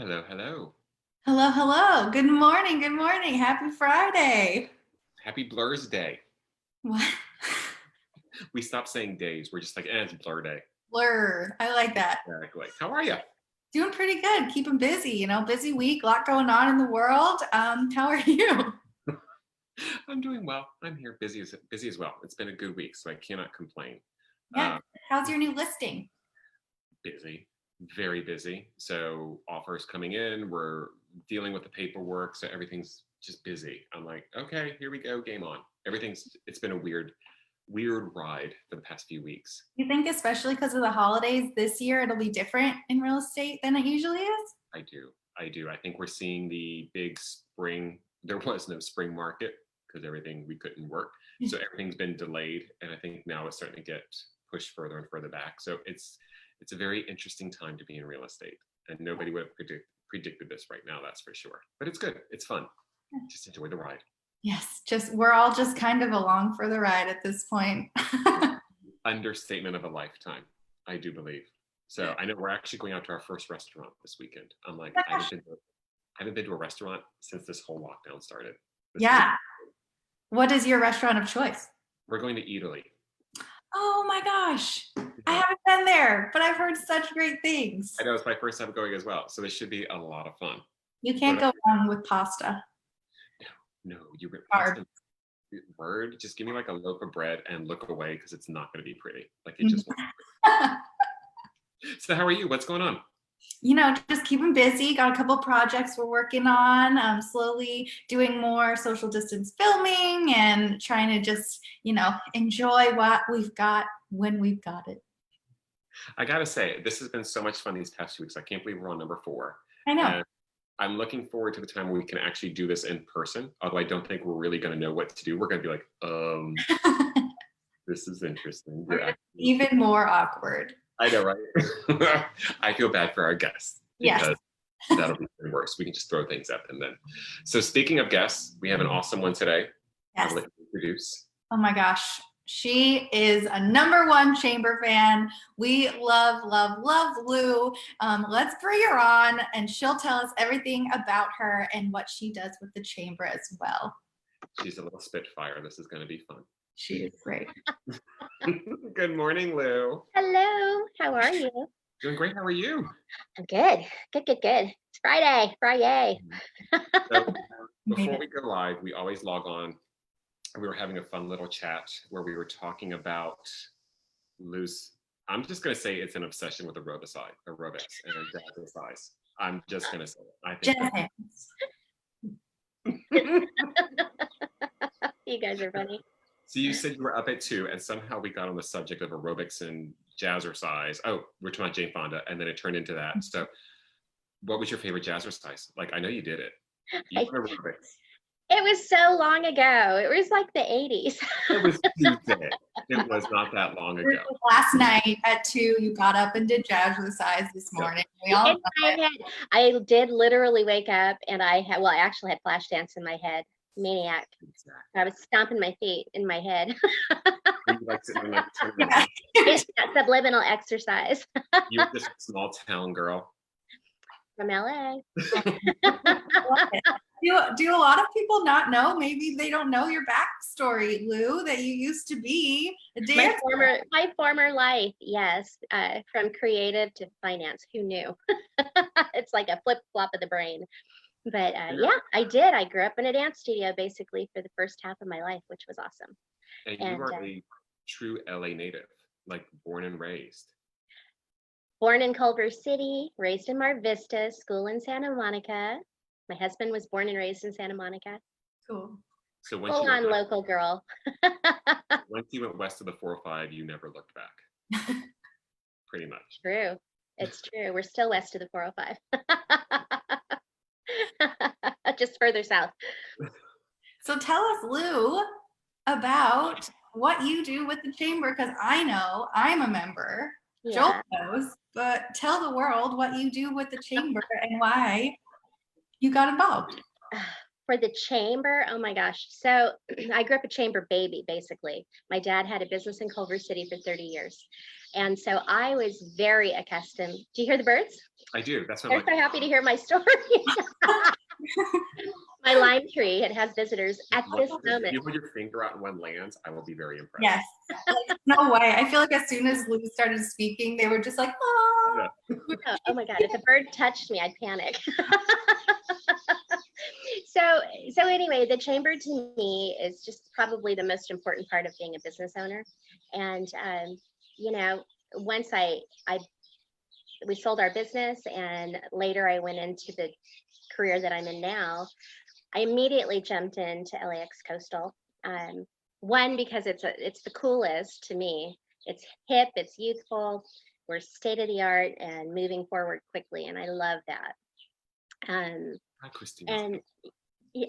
Hello, hello. Hello, hello. Good morning. Good morning. Happy Friday. Happy Blur's Day. What? We stopped saying days. We're just like, it's Blur Day. Blur. I like that. Exactly. How are you? Doing pretty good. Keeping busy, busy week, a lot going on in the world. How are you? I'm doing well. I'm here busy as well. It's been a good week, so I cannot complain. Yeah. Uh, How's your new listing? Busy, very busy. So offers coming in, we're dealing with the paperwork, so everything's just busy. I'm like, okay, here we go, game on. It's been a weird ride for the past few weeks. You think especially because of the holidays this year, it'll be different in real estate than it usually is? I do. I think we're seeing the big spring. There was no spring market because we couldn't work. So everything's been delayed. And I think now it's starting to get pushed further and further back. So it's a very interesting time to be in real estate. And nobody would have predicted this right now, that's for sure. But it's good. It's fun. Just enjoy the ride. Yes, we're all just kind of along for the ride at this point. Understatement of a lifetime, I do believe. So I know we're actually going out to our first restaurant this weekend. I'm like, I haven't been to a restaurant since this whole lockdown started. Yeah. What is your restaurant of choice? We're going to Italy. Oh my gosh. I haven't been there, but I've heard such great things. I know it's my first time going as well. So this should be a lot of fun. You can't go wrong with pasta. No, you rip pasta. Word, just give me like a loaf of bread and look away because it's not going to be pretty. Like it just won't. So how are you? What's going on? Just keeping busy. Got a couple projects we're working on. Slowly doing more social distance filming and trying to just, enjoy what we've got when we've got it. I gotta say, this has been so much fun these past 2 weeks. I can't believe we're on number 4. I know. And I'm looking forward to the time where we can actually do this in person. Although I don't think we're really going to know what to do. We're going to be like, this is interesting. Even more awkward. I know, right? I feel bad for our guests because that'll be worse. We can just throw things at them then. So speaking of guests, we have an awesome one today. Yes. I'll let you introduce. Oh my gosh. She is a #1 chamber fan. We love, love, love Lou. Let's bring her on and she'll tell us everything about her and what she does with the chamber as well. She's a little spitfire. This is going to be fun. She is great. Good morning, Lou. Hello. How are you? Doing great. How are you? I'm good. Good. It's Friday. So, before we go live, we always log on. We were having a fun little chat where we were talking about Lou's. I'm just going to say it's an obsession with aerobics and exercise. I'm just going to say it. I think You guys are funny. So you said you were up at 2, and somehow we got on the subject of aerobics and jazzercise. Oh, we're talking about Jane Fonda, and then it turned into that. So what was your favorite jazzercise? Like, I know you did it. You did aerobics. It was so long ago. It was like the 80s. It was Tuesday. It was not that long ago. Last night at 2, you got up and did jazzercise this morning. We all in my head, I did literally wake up and I actually had flash dance in my head. Maniac. Exactly. I was stomping my feet in my head. It's that subliminal exercise. You're just a small town girl. From LA. Do a lot of people not know? Maybe they don't know your backstory, Lou, that you used to be a dancer. My former life, yes. From creative to finance. Who knew? It's like a flip-flop of the brain. But yeah, I did. I grew up in a dance studio basically for the first half of my life, which was awesome. And you are a true LA native, like born and raised. Born in Culver City, raised in Mar Vista, school in Santa Monica. My husband was born and raised in Santa Monica. Cool. So full-on local girl. Once you went west of the 405, you never looked back. Pretty much. True. It's true. We're still west of the 405. Just further south. So tell us, Lou, about what you do with the chamber, because I know I'm a member. Yeah. Joel knows, but tell the world what you do with the chamber and why you got involved. For the chamber, oh my gosh. So I grew up a chamber baby, basically. My dad had a business in Culver City for 30 years. And so I was very accustomed. Do you hear the birds? I do. That's what They're I'm so like. happy to hear my story. My lime tree, it has visitors at this moment. If you hold your finger out and one lands, I will be very impressed. Yes. Like, no way. I feel like as soon as Lou started speaking, they were just like, oh. Yeah. Oh my God, if a bird touched me, I'd panic. So anyway, the chamber to me is just probably the most important part of being a business owner. And, you know, once we sold our business and later I went into the career that I'm in now, I immediately jumped into LAX Coastal. One, because it's the coolest to me. It's hip, it's youthful, we're state of the art and moving forward quickly, and I love that. Hi, Christina. And yeah.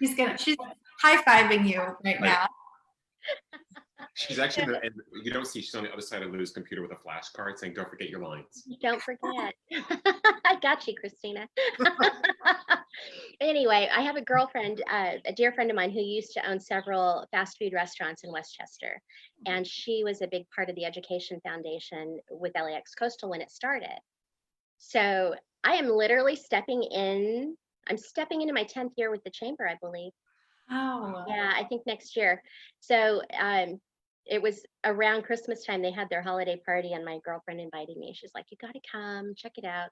She's high-fiving you right now. She's actually, and you don't see, she's on the other side of Lou's computer with a flashcard saying, "Don't forget your lines." Don't forget. I got you, Christina. Anyway, I have a girlfriend, a dear friend of mine who used to own several fast food restaurants in Westchester. And she was a big part of the education foundation with LAX Coastal when it started. So I am literally stepping into my 10th year with the chamber, I believe. Oh. Yeah, I think next year. So it was around Christmas time, they had their holiday party and my girlfriend invited me. She's like, you got to come check it out.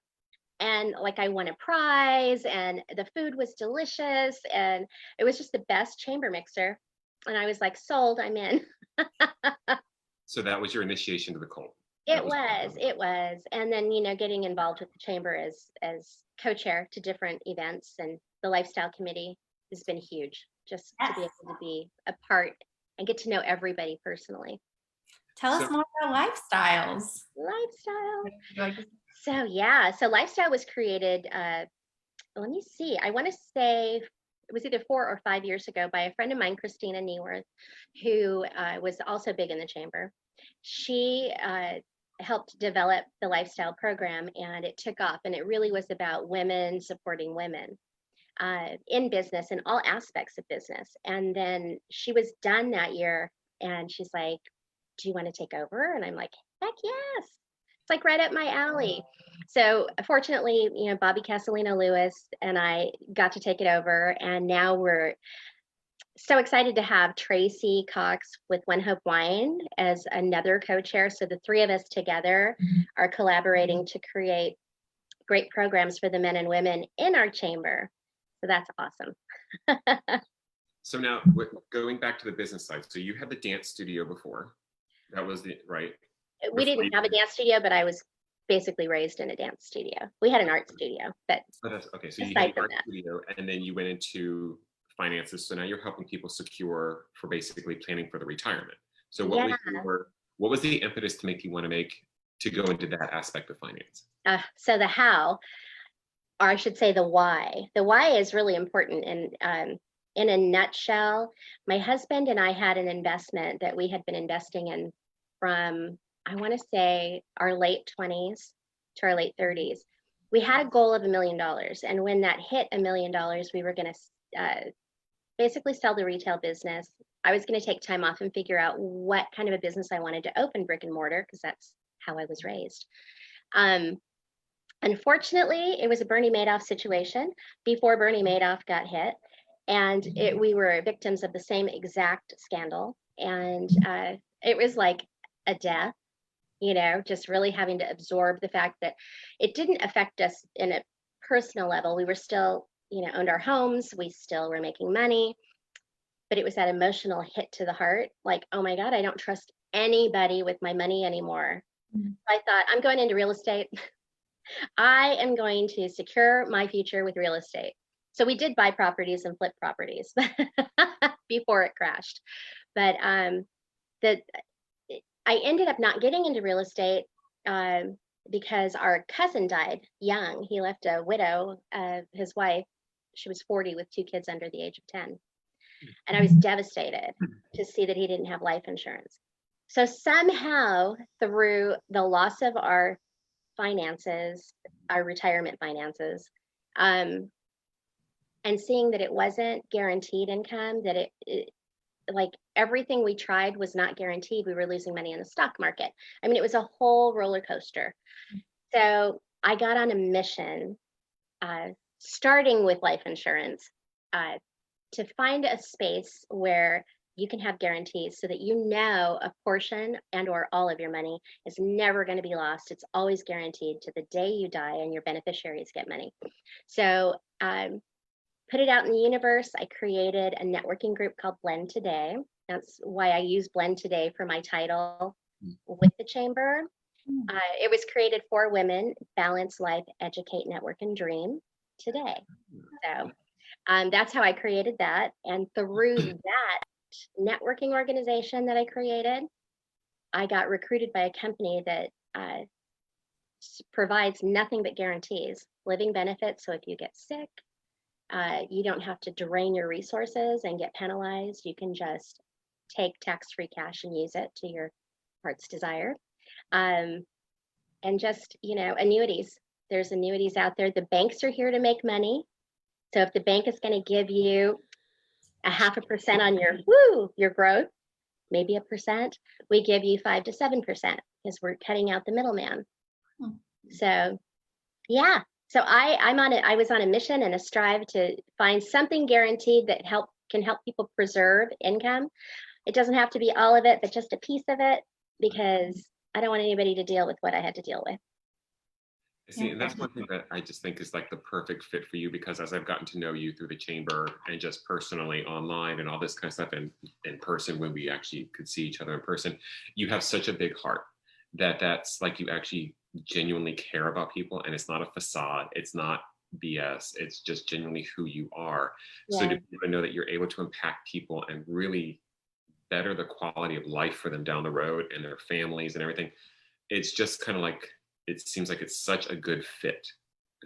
And like I won a prize and the food was delicious and it was just the best chamber mixer. And I was like, sold, I'm in. So that was your initiation to the cult. It was. And then, you know, getting involved with the chamber as co-chair to different events and the lifestyle committee has been huge, just to be able to be a part and get to know everybody personally. Tell us more about lifestyles. Lifestyle. So lifestyle was created, let me see, I want to say it was either 4 or 5 years ago by a friend of mine, Christina Nieworth, who was also big in the chamber. She helped develop the lifestyle program and it took off, and it really was about women supporting women in business, in all aspects of business. And then she was done that year and she's like, do you want to take over? And I'm like, heck yes. It's like right up my alley. So fortunately, you know, Bobby Casalino Lewis and I got to take it over. And now we're so excited to have Tracy Cox with One Hope Wine as another co-chair. So the three of us together are collaborating to create great programs for the men and women in our chamber. So that's awesome. So now going back to the business side. So you had the dance studio before. That was right? We didn't have a dance studio, but I was basically raised in a dance studio. We had an art studio, but okay. So you had an art studio, and then you went into finances. So now you're helping people secure for basically planning for the retirement. So what was the impetus to make you want to go into that aspect of finance? So the how, or I should say the why. The why is really important, and in a nutshell, my husband and I had an investment that we had been investing in from, I want to say, our late 20s to our late 30s. We had a goal of $1 million. And when that hit $1 million, we were going to basically sell the retail business. I was going to take time off and figure out what kind of a business I wanted to open, brick and mortar, because that's how I was raised. Unfortunately, it was a Bernie Madoff situation before Bernie Madoff got hit. And we were victims of the same exact scandal. And it was like a death, you know, just really having to absorb the fact that it didn't affect us in a personal level. We were still, you know, owned our homes. We still were making money. But it was that emotional hit to the heart. Like, oh my God, I don't trust anybody with my money anymore. Mm-hmm. I thought, I'm going into real estate. I am going to secure my future with real estate. So we did buy properties and flip properties before it crashed. But I ended up not getting into real estate because our cousin died young. He left a widow, his wife. She was 40 with 2 kids under the age of 10. And I was devastated to see that he didn't have life insurance. So somehow through the loss of our finances, our retirement finances, and seeing that it wasn't guaranteed income, that like everything we tried was not guaranteed. We were losing money in the stock market. I mean, it was a whole roller coaster. So I got on a mission, starting with life insurance, to find a space where you can have guarantees so that you know a portion and or all of your money is never going to be lost. It's always guaranteed to the day you die and your beneficiaries get money. So put it out in the universe. I created a networking group called Blend Today. That's why I use Blend Today for my title with the chamber. It was created for women: balance, life, educate, network, and dream today. So that's how I created that. And through that networking organization that I created, I got recruited by a company that provides nothing but guarantees, living benefits. So if you get sick, you don't have to drain your resources and get penalized. You can just take tax-free cash and use it to your heart's desire. And just, annuities. There's annuities out there. The banks are here to make money. So if the bank is going to give you 0.5% on your growth, maybe 1%, we give you 5 to 7% because we're cutting out the middleman. So yeah. So I was on a mission and a strive to find something guaranteed that can help people preserve income. It doesn't have to be all of it, but just a piece of it, because I don't want anybody to deal with what I had to deal with. See, and that's one thing that I just think is like the perfect fit for you, because as I've gotten to know you through the chamber and just personally online and all this kind of stuff, and in person when we actually could see each other in person, you have such a big heart that's like you actually genuinely care about people, and it's not a facade, it's not BS, it's just genuinely who you are. Yeah. So to know that you're able to impact people and really better the quality of life for them down the road and their families and everything, it's just kind of like, it seems like it's such a good fit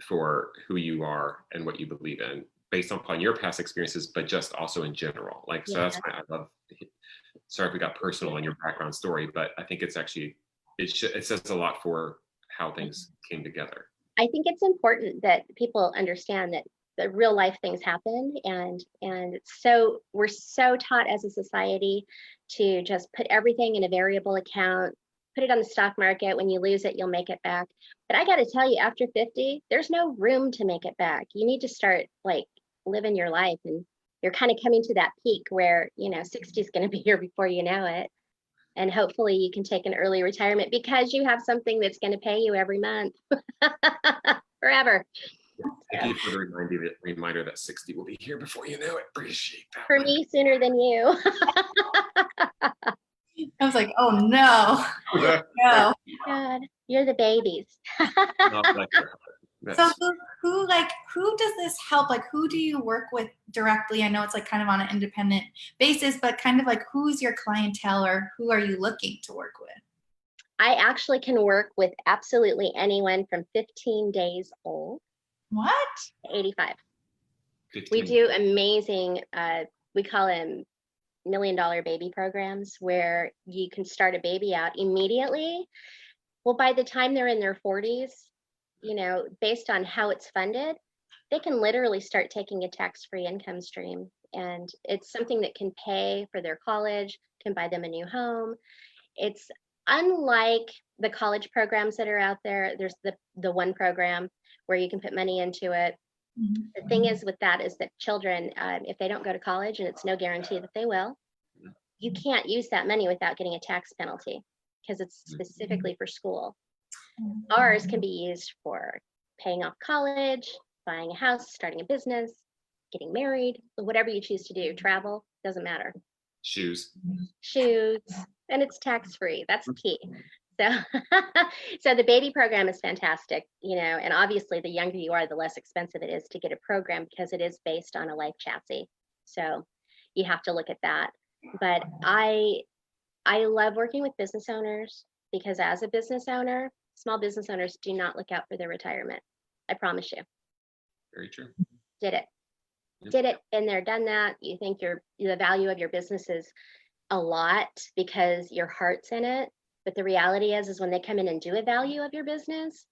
for who you are and what you believe in based upon your past experiences, but just also in general. Like, so that's why I love, sorry if we got personal in your background story, but I think it's actually, it says a lot for how things came together. I think it's important that people understand that the real life things happen, and so we're so taught as a society to just put everything in a variable account, put it on the stock market. When you lose it, you'll make it back. But I got to tell you, after 50, there's no room to make it back. You need to start like living your life, and you're kind of coming to that peak where 60 is going to be here before you know it. And hopefully you can take an early retirement because you have something that's going to pay you every month forever. Thank you for the reminder that 60 will be here before you know it. Appreciate that. For me, sooner than you. I was like, oh no. No. God, you're the babies. Not like your heart. So who does this help? Like, who do you work with directly? I know it's like kind of on an independent basis, but kind of like, who's your clientele, or who are you looking to work with? I actually can work with absolutely anyone from 15 days old. What? 85. 15. We do amazing, we call them $1 million baby programs, where you can start a baby out immediately. Well, by the time they're in their 40s, based on how it's funded, they can literally start taking a tax-free income stream. And it's something that can pay for their college, can buy them a new home. It's unlike the college programs that are out there. There's the one program where you can put money into it. Mm-hmm. The thing is with that is that children, if they don't go to college, and it's no guarantee that they will, you can't use that money without getting a tax penalty because it's specifically for school. Ours can be used for paying off college, buying a house, starting a business, getting married, whatever you choose to do, travel, doesn't matter. Shoes, and it's tax-free. That's key. So the baby program is fantastic, and obviously the younger you are, the less expensive it is to get a program because it is based on a life chassis. So you have to look at that. But I love working with business owners, because as a business owner, small business owners do not look out for their retirement. I promise you. Very true. Did it, been there, done that. You think the value of your business is a lot because your heart's in it. But the reality is when they come in and do a value of your business,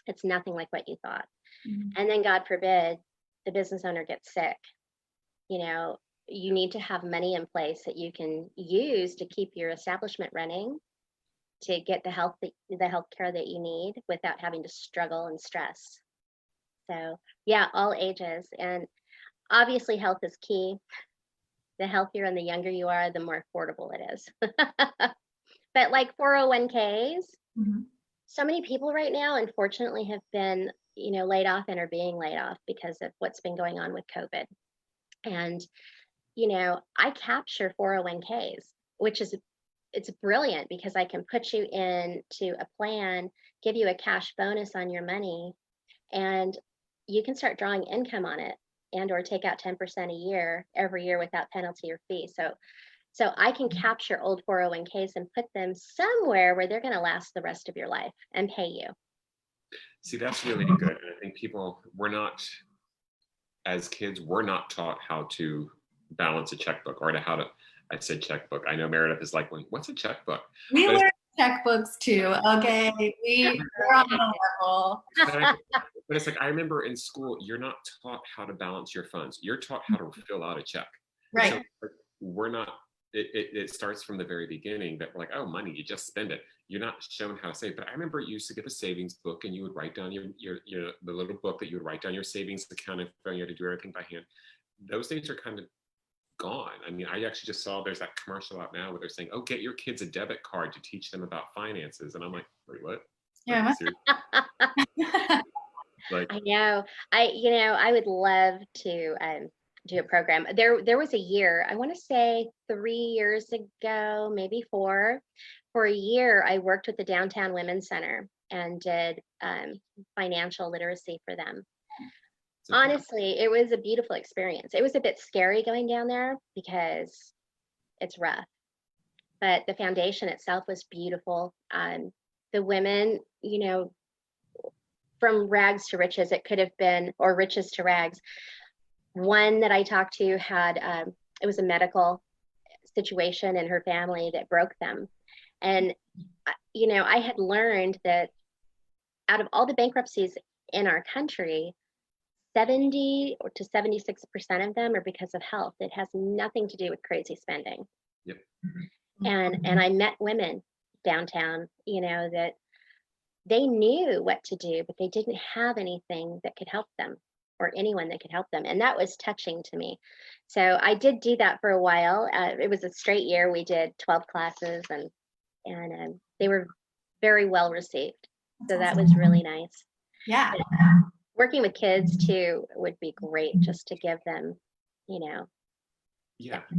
it's nothing like what you thought. Mm-hmm. And then God forbid the business owner gets sick. you need to have money in place that you can use to keep your establishment running, to get the health care that you need without having to struggle and stress. So yeah, all ages. And obviously health is key. The healthier and the younger you are, the more affordable it is. But like 401ks, so many people right now, unfortunately, have been, laid off and are being laid off because of what's been going on with COVID. And, I capture 401ks, which is, it's brilliant because I can put you into a plan, give you a cash bonus on your money, and you can start drawing income on it and or take out 10% a year every year without penalty or fee. So I can capture old 401ks and put them somewhere where they're going to last the rest of your life and pay you. See, that's really good. And I think as kids, we're not taught how to balance a checkbook or I said checkbook. I know Meredith is like, what's a checkbook? We learn checkbooks too, okay? We're on the level. But it's like, I remember in school, you're not taught how to balance your funds. You're taught how to fill out a check. Right. So we're not, it starts from the very beginning that we're like, oh, money, you just spend it. You're not shown how to save. But I remember you used to get a savings book and you would write down the little book that you would write down your savings account, and you had to do everything by hand. Those things are kind of gone. I mean, I actually just saw there's that commercial out now where they're saying, oh, get your kids a debit card to teach them about finances. And I'm like, wait, what? Yeah. Like, I know. I would love to do a program. There was a year, I want to say 3 years ago, maybe 4. For a year, I worked with the Downtown Women's Center and did financial literacy for them. Honestly, it was a beautiful experience. It was a bit scary going down there because it's rough, but the foundation itself was beautiful. The women, from rags to riches, it could have been, or riches to rags. One that I talked to had, it was a medical situation in her family that broke them. And, I had learned that out of all the bankruptcies in our country, 70 to 76% of them are because of health. It has nothing to do with crazy spending. Yep. And I met women downtown, that they knew what to do, but they didn't have anything that could help them or anyone that could help them. And that was touching to me. So I did do that for a while. It was a straight year. We did 12 classes and they were very well received. So that was really nice. Yeah. But working with kids too would be great, just to give them,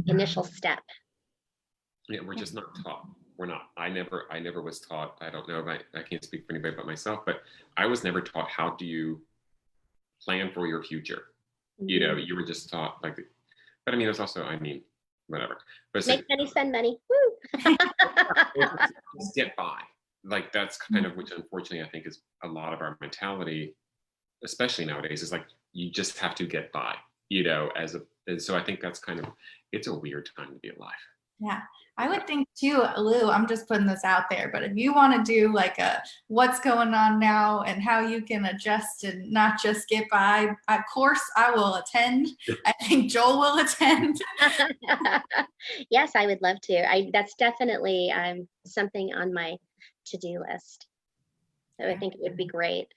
initial step. Yeah, we're just not taught. We're not. I never was taught. I don't know if I can't speak for anybody but myself, but I was never taught how do you plan for your future. Mm-hmm. You were just taught but I mean, it's also, whatever. But make money, spend money. Woo! Just get by. Like that's kind of which unfortunately I think is a lot of our mentality, especially nowadays, is like you just have to get by. And so I think that's it's a weird time to be alive. Yeah. I would think too, Lou, I'm just putting this out there, but if you want to do like a what's going on now and how you can adjust and not just get by, of course I will attend. I think Joel will attend. Yes, I would love to. That's definitely something on my to-do list. So I think it would be great.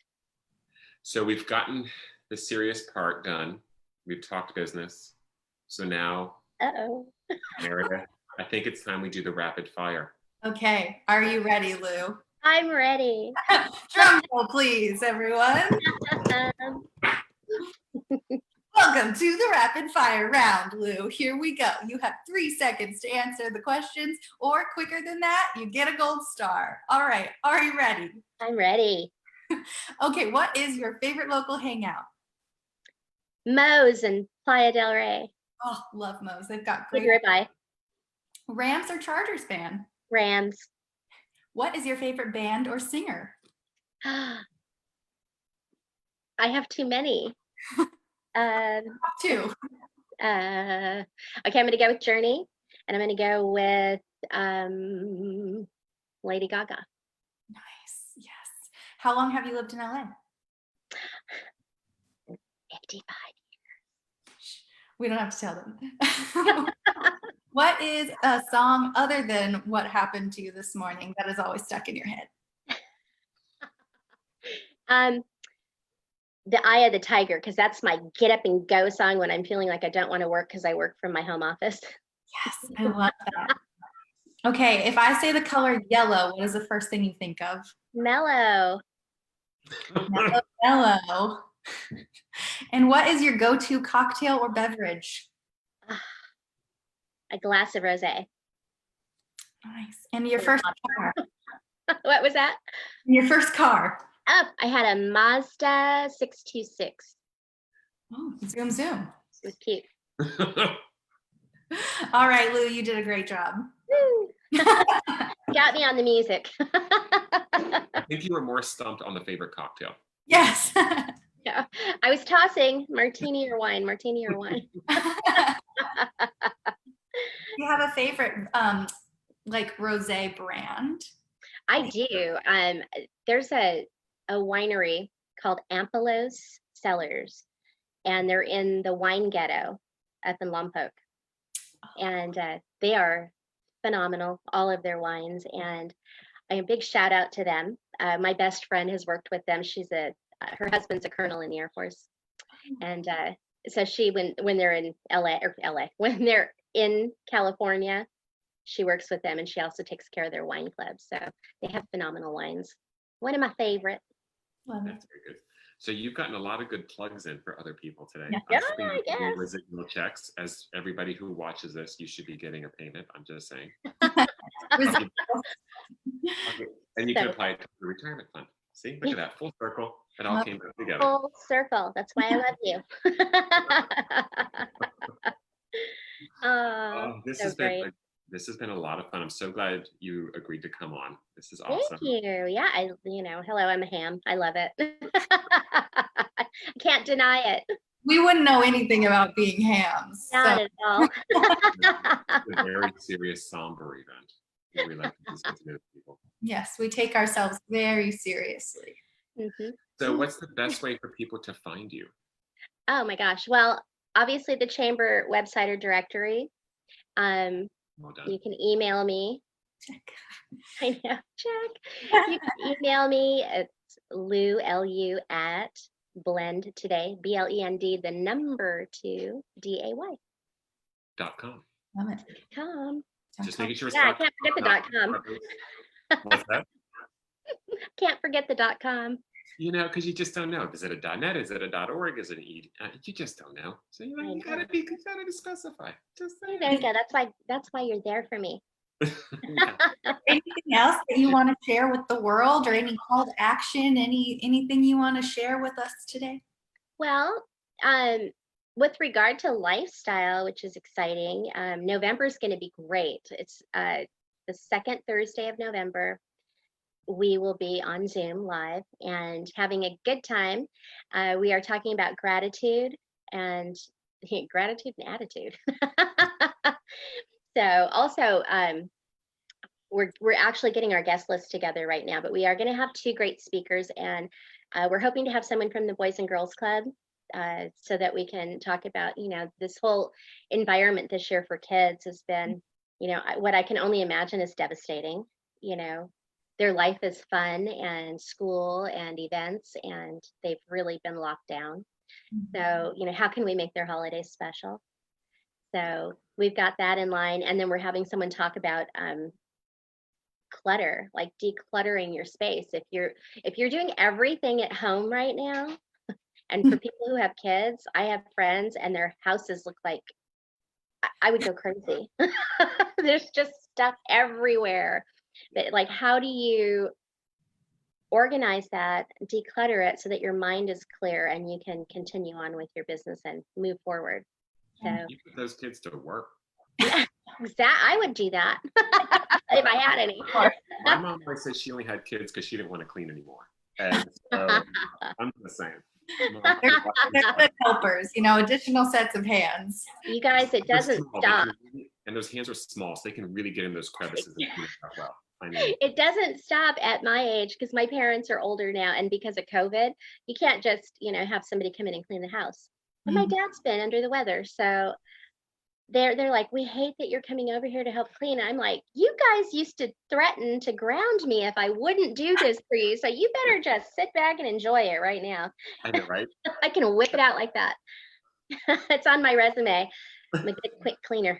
So we've gotten the serious part done. We've talked business. So now, Meredith, I think it's time we do the rapid fire. Okay. Are you ready, Lou? I'm ready. Drum roll, please, everyone. Welcome to the rapid fire round, Lou. Here we go. You have 3 seconds to answer the questions, or quicker than that, you get a gold star. All right. Are you ready? I'm ready. Okay. What is your favorite local hangout? Moe's and Playa del Rey. Oh, love Moe's. They've got great ribeye. Rams or Chargers fan? Rams. What is your favorite band or singer? I have too many. 2. Okay, I'm going to go with Journey, and I'm going to go with Lady Gaga. Nice. Yes. How long have you lived in LA? 55. We don't have to tell them. What is a song other than What Happened to You This Morning that is always stuck in your head? The Eye of the Tiger, because that's my get up and go song when I'm feeling like I don't want to work because I work from my home office. Yes, I love that. Okay, if I say the color yellow, what is the first thing you think of? Mellow. Mellow, yellow. And what is your go-to cocktail or beverage? A glass of rosé. Nice. And your first car? What was that? Your first car? Oh, I had a Mazda 626. Oh, zoom, zoom. It was cute. All right, Lou, you did a great job. Woo. Got me on the music. I think you were more stumped on the favorite cocktail. Yes. Yeah, I was tossing martini or wine, martini or wine. You have a favorite like rosé brand? I do. There's a winery called Ampelos Cellars, and they're in the wine ghetto up in Lompoc. And they are phenomenal, all of their wines. And a big shout out to them. My best friend has worked with them. She's her husband's a colonel in the Air Force. And so she, when they're in LA, when they're in California, she works with them, and she also takes care of their wine club. So they have phenomenal wines. One of my favorite. Love it. That's very good. So you've gotten a lot of good plugs in for other people today. Yeah. I'm hoping I you're getting guess. residual checks. As everybody who watches this, you should be getting a payment. I'm just saying. Residual. Okay. And you So- can apply it to the retirement fund. See, look at that, full circle. It all came back together. Full circle. That's why I love you. This so has great. been a lot of fun. I'm so glad you agreed to come on. This is Thank awesome. you. Yeah, hello, I'm a ham. I love it. I can't deny it. We wouldn't know anything about being hams. Not So. at all. It's a very serious, somber event. We like to just get to know people. Yes, we take ourselves very seriously. Mhm. So what's the best way for people to find you? Oh my gosh. Well, obviously the chamber website or directory. Well done. You can email me. Check. I know, check. You can email me. It's Lou, Lu at Blend Today, BLEND, the number 2 DAY. .com. Love it. .com. Just making sure it's Yeah, I can't forget the .com. What's that? Can't forget the .com. You know, because you just don't know. Is it a .net? Is it a .org? Is it an .ed? You just don't know. So you gotta specify. Just Hey, there you go. That's why you're there for me. Anything else that you want to share with the world, or any call to action? Anything you want to share with us today? Well, with regard to lifestyle, which is exciting, November is going to be great. It's the second Thursday of November. We will be on Zoom live and having a good time. We are talking about gratitude and attitude. So also, we're actually getting our guest list together right now, but we are going to have 2 great speakers, and we're hoping to have someone from the Boys and Girls Club so that we can talk about, this whole environment this year for kids has been, what I can only imagine is devastating. Their life is fun and school and events, and they've really been locked down. So, how can we make their holidays special? So we've got that in line. And then we're having someone talk about clutter, like decluttering your space. If you're doing everything at home right now, and for people who have kids, I have friends and their houses look like, I would go crazy. There's just stuff everywhere. But like, how do you organize that, declutter it so that your mind is clear and you can continue on with your business and move forward? So you put those kids to work. I would do that if I had any. My mom always said she only had kids because she didn't want to clean anymore. And so I'm just saying. They're good helpers, additional sets of hands. You guys, it doesn't stop. And those hands are small, so they can really get in those crevices and clean stuff well. I mean, it doesn't stop at my age because my parents are older now, and because of COVID, you can't just have somebody come in and clean the house. And my dad's been under the weather. So they're like, we hate that you're coming over here to help clean. I'm like, you guys used to threaten to ground me if I wouldn't do this for you. So you better just sit back and enjoy it right now. I know, right? I can whip it out like that. It's on my resume. I'm a good quick cleaner.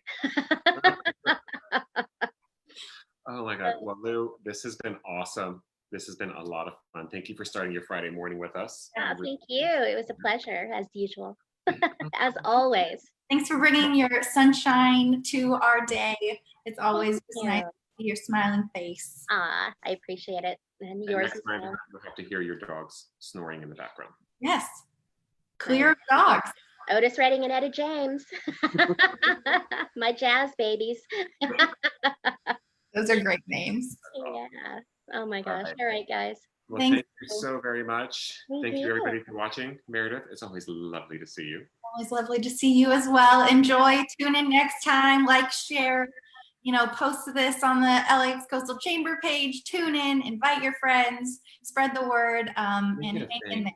Oh my God. Well, Lou, this has been awesome. This has been a lot of fun. Thank you for starting your Friday morning with us. Oh, thank you. It was a pleasure, as usual, as always. Thanks for bringing your sunshine to our day. It's always Thank just nice you. to see your smiling face. I appreciate it. And And yours next as time well. you'll have to hear your dogs snoring in the background. Yes. Clear of dogs. Otis Redding and Etta James. My jazz babies. Those are great names. Yeah. Oh my gosh. right. All right, guys. Well, Thank thank you so very much. Thank you, you. everybody, for watching. Meredith, it's always lovely to see you. Always lovely to see you as well. Enjoy. Tune in next time. Like, share, post this on the LAX Coastal Chamber page. Tune in, invite your friends, spread the word, and Make it a hang thing. in there.